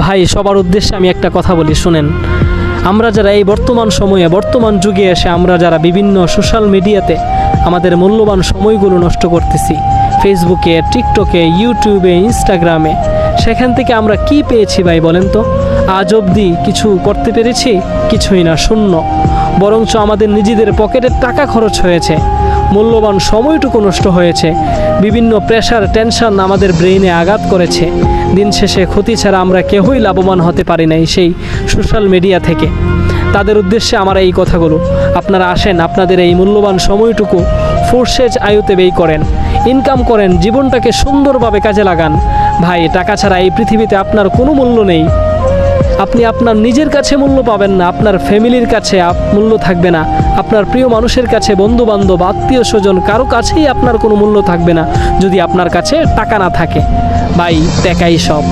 ভাই, সবার উদ্দেশ্যে আমি একটা কথা বলি, শুনেন। আমরা যারা এই বর্তমান সময়ে, বর্তমান যুগে এসে আমরা যারা বিভিন্ন সোশ্যাল মিডিয়াতে আমাদের মূল্যবান সময়গুলো নষ্ট করতেছি, ফেসবুকে, টিকটকে, ইউটিউবে, ইনস্টাগ্রামে, সেখান থেকে আমরা কি পেয়েছি ভাই বলেন তো? আজ অবধি কিছু করতে পেরেছি? কিছুই না, শূন্য। বরঞ্চ আমাদের নিজেদের পকেটের টাকা খরচ হয়েছে, মূল্যবান সময়টুকু নষ্ট হয়েছে, বিভিন্ন প্রেশার, টেনশন আমাদের ব্রেইনে আঘাত করেছে। দিন শেষে ক্ষতি ছাড়া আমরা কেউই লাভবান হতে পারি নাই সেই সোশ্যাল মিডিয়া থেকে। তাদের উদ্দেশ্যে আমার এই কথাগুলো, আপনারা আসেন, আপনাদের এই মূল্যবান সময়টুকু ফুরসেজ আয়ুতে ব্যয় করেন, ইনকাম করেন, জীবনটাকে সুন্দরভাবে কাজে লাগান। ভাই, টাকা ছাড়া এই পৃথিবীতে আপনার কোনো মূল্য নেই। আপনি আপনার নিজের কাছে মূল্য পাবেন না, আপনার ফ্যামিলির কাছে মূল্য থাকবে না, আপনার প্রিয় মানুষের কাছে, বন্ধু বান্ধব, আত্মীয় স্বজন, কারো কাছেই আপনার কোনো মূল্য থাকবে না যদি আপনার কাছে টাকা না থাকে। ভাই, টাকাই সব।